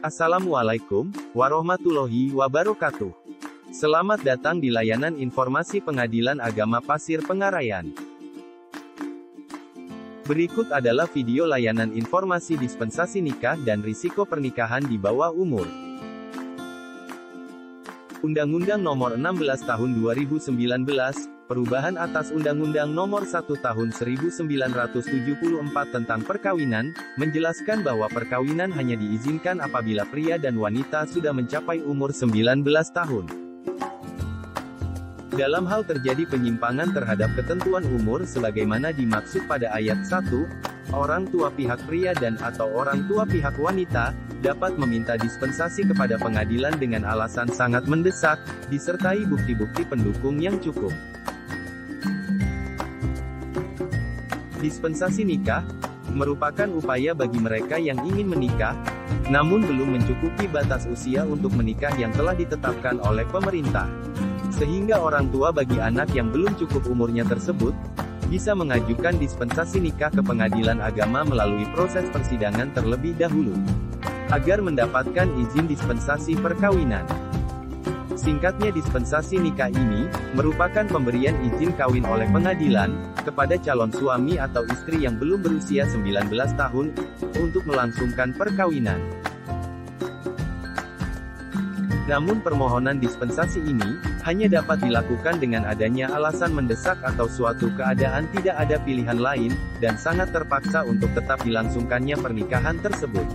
Assalamualaikum warahmatullahi wabarakatuh. Selamat datang di layanan informasi Pengadilan Agama Pasir Pengarayan. Berikut adalah video layanan informasi dispensasi nikah dan risiko pernikahan di bawah umur. Undang-Undang Nomor 16 Tahun 2019, Perubahan atas Undang-Undang Nomor 1 Tahun 1974 tentang Perkawinan, menjelaskan bahwa perkawinan hanya diizinkan apabila pria dan wanita sudah mencapai umur 19 tahun. Dalam hal terjadi penyimpangan terhadap ketentuan umur sebagaimana dimaksud pada ayat 1, orang tua pihak pria dan atau orang tua pihak wanita, dapat meminta dispensasi kepada pengadilan dengan alasan sangat mendesak, disertai bukti-bukti pendukung yang cukup. Dispensasi nikah merupakan upaya bagi mereka yang ingin menikah, namun belum mencukupi batas usia untuk menikah yang telah ditetapkan oleh pemerintah. Sehingga orang tua bagi anak yang belum cukup umurnya tersebut, bisa mengajukan dispensasi nikah ke pengadilan agama melalui proses persidangan terlebih dahulu, agar mendapatkan izin dispensasi perkawinan. Singkatnya, dispensasi nikah ini merupakan pemberian izin kawin oleh pengadilan kepada calon suami atau istri yang belum berusia 19 tahun untuk melangsungkan perkawinan. Namun permohonan dispensasi ini hanya dapat dilakukan dengan adanya alasan mendesak atau suatu keadaan tidak ada pilihan lain, dan sangat terpaksa untuk tetap dilangsungkannya pernikahan tersebut.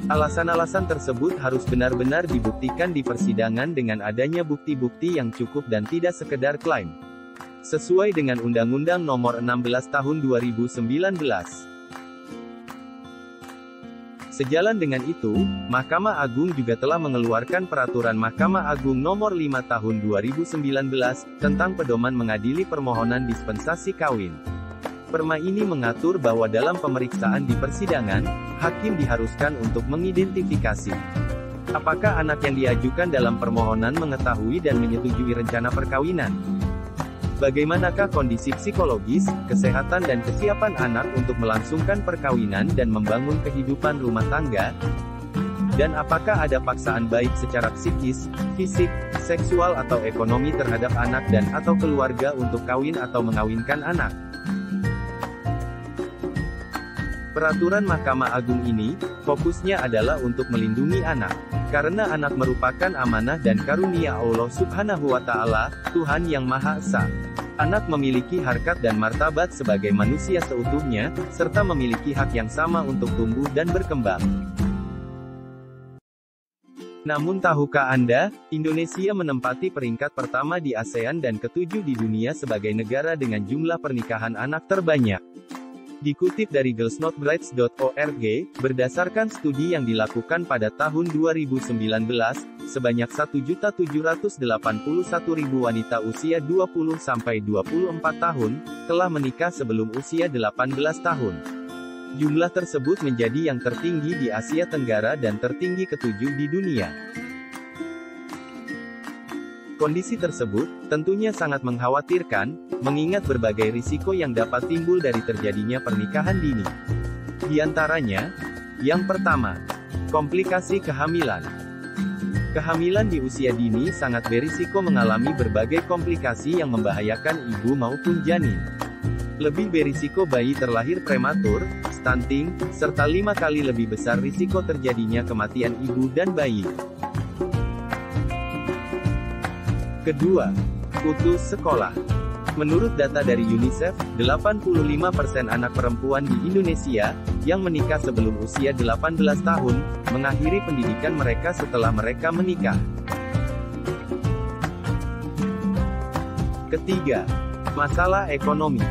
Alasan-alasan tersebut harus benar-benar dibuktikan di persidangan dengan adanya bukti-bukti yang cukup dan tidak sekedar klaim. Sesuai dengan Undang-Undang Nomor 16 Tahun 2019. Sejalan dengan itu, Mahkamah Agung juga telah mengeluarkan Peraturan Mahkamah Agung Nomor 5 Tahun 2019, tentang pedoman mengadili permohonan dispensasi kawin. Perma ini mengatur bahwa dalam pemeriksaan di persidangan, hakim diharuskan untuk mengidentifikasi apakah anak yang diajukan dalam permohonan mengetahui dan menyetujui rencana perkawinan. Bagaimanakah kondisi psikologis, kesehatan dan kesiapan anak untuk melangsungkan perkawinan dan membangun kehidupan rumah tangga? Dan apakah ada paksaan baik secara psikis, fisik, seksual atau ekonomi terhadap anak dan atau keluarga untuk kawin atau mengawinkan anak? Peraturan Mahkamah Agung ini, fokusnya adalah untuk melindungi anak. Karena anak merupakan amanah dan karunia Allah Subhanahu wa Ta'ala, Tuhan yang Maha Esa. Anak memiliki harkat dan martabat sebagai manusia seutuhnya, serta memiliki hak yang sama untuk tumbuh dan berkembang. Namun tahukah Anda, Indonesia menempati peringkat pertama di ASEAN dan ketujuh di dunia sebagai negara dengan jumlah pernikahan anak terbanyak. Dikutip dari girlsnotbrides.org, berdasarkan studi yang dilakukan pada tahun 2019, sebanyak 1.781.000 wanita usia 20-24 tahun, telah menikah sebelum usia 18 tahun. Jumlah tersebut menjadi yang tertinggi di Asia Tenggara dan tertinggi ketujuh di dunia. Kondisi tersebut tentunya sangat mengkhawatirkan, mengingat berbagai risiko yang dapat timbul dari terjadinya pernikahan dini. Di antaranya, yang pertama, komplikasi kehamilan. Kehamilan di usia dini sangat berisiko mengalami berbagai komplikasi yang membahayakan ibu maupun janin. Lebih berisiko bayi terlahir prematur, stunting, serta 5 kali lebih besar risiko terjadinya kematian ibu dan bayi. Kedua, putus sekolah. Menurut data dari UNICEF, 85% anak perempuan di Indonesia, yang menikah sebelum usia 18 tahun, mengakhiri pendidikan mereka setelah mereka menikah. Ketiga, masalah ekonomi.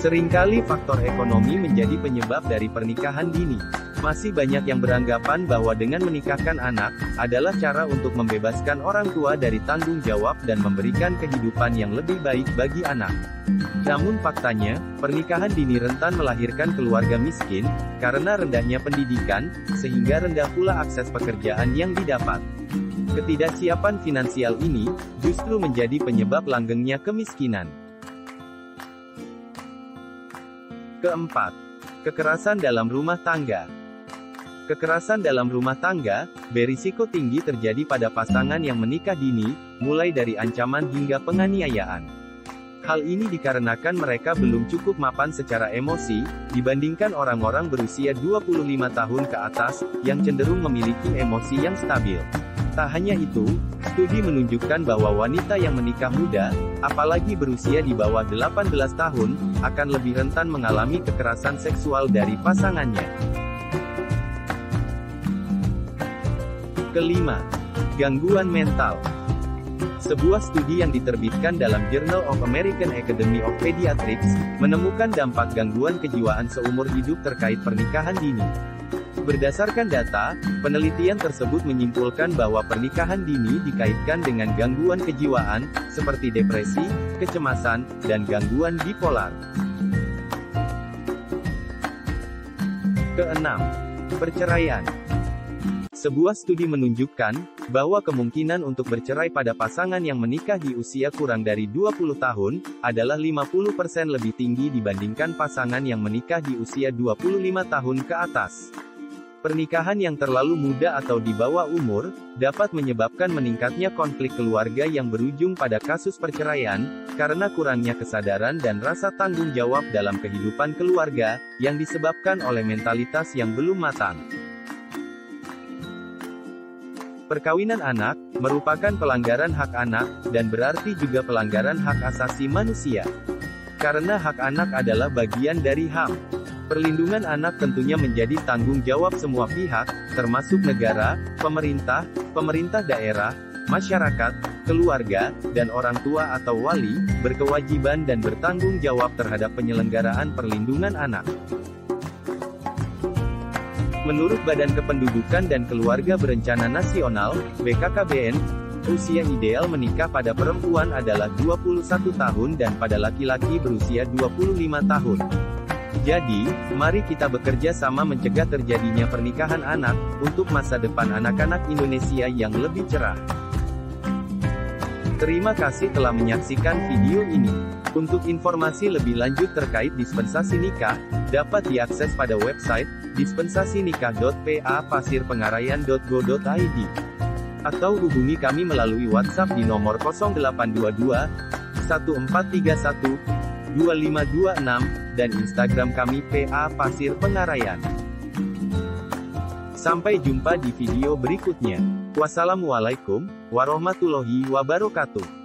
Seringkali faktor ekonomi menjadi penyebab dari pernikahan dini. Masih banyak yang beranggapan bahwa dengan menikahkan anak, adalah cara untuk membebaskan orang tua dari tanggung jawab dan memberikan kehidupan yang lebih baik bagi anak. Namun faktanya, pernikahan dini rentan melahirkan keluarga miskin, karena rendahnya pendidikan, sehingga rendah pula akses pekerjaan yang didapat. Ketidaksiapan finansial ini, justru menjadi penyebab langgengnya kemiskinan. Keempat, kekerasan dalam rumah tangga. Kekerasan dalam rumah tangga berisiko tinggi terjadi pada pasangan yang menikah dini, mulai dari ancaman hingga penganiayaan. Hal ini dikarenakan mereka belum cukup mapan secara emosi, dibandingkan orang-orang berusia 25 tahun ke atas, yang cenderung memiliki emosi yang stabil. Tak hanya itu, studi menunjukkan bahwa wanita yang menikah muda, apalagi berusia di bawah 18 tahun, akan lebih rentan mengalami kekerasan seksual dari pasangannya. Kelima, gangguan mental. Sebuah studi yang diterbitkan dalam Journal of American Academy of Pediatrics, menemukan dampak gangguan kejiwaan seumur hidup terkait pernikahan dini. Berdasarkan data, penelitian tersebut menyimpulkan bahwa pernikahan dini dikaitkan dengan gangguan kejiwaan, seperti depresi, kecemasan, dan gangguan bipolar. Keenam, perceraian. Sebuah studi menunjukkan bahwa kemungkinan untuk bercerai pada pasangan yang menikah di usia kurang dari 20 tahun adalah 50% lebih tinggi dibandingkan pasangan yang menikah di usia 25 tahun ke atas. Pernikahan yang terlalu muda atau di bawah umur dapat menyebabkan meningkatnya konflik keluarga yang berujung pada kasus perceraian karena kurangnya kesadaran dan rasa tanggung jawab dalam kehidupan keluarga yang disebabkan oleh mentalitas yang belum matang. Perkawinan anak merupakan pelanggaran hak anak, dan berarti juga pelanggaran hak asasi manusia. Karena hak anak adalah bagian dari HAM. Perlindungan anak tentunya menjadi tanggung jawab semua pihak, termasuk negara, pemerintah daerah, masyarakat, keluarga, dan orang tua atau wali, berkewajiban dan bertanggung jawab terhadap penyelenggaraan perlindungan anak. Menurut Badan Kependudukan dan Keluarga Berencana Nasional, BKKBN, usia ideal menikah pada perempuan adalah 21 tahun dan pada laki-laki berusia 25 tahun. Jadi, mari kita bekerja sama mencegah terjadinya pernikahan anak, untuk masa depan anak-anak Indonesia yang lebih cerah. Terima kasih telah menyaksikan video ini. Untuk informasi lebih lanjut terkait dispensasi nikah, dapat diakses pada website dispensasinikah.pa-pasirpengarayan.go.id. Atau hubungi kami melalui WhatsApp di nomor 0822 1431 2526, dan Instagram kami PA Pasir Pengarayan. Sampai jumpa di video berikutnya. Wassalamualaikum warahmatullahi wabarakatuh.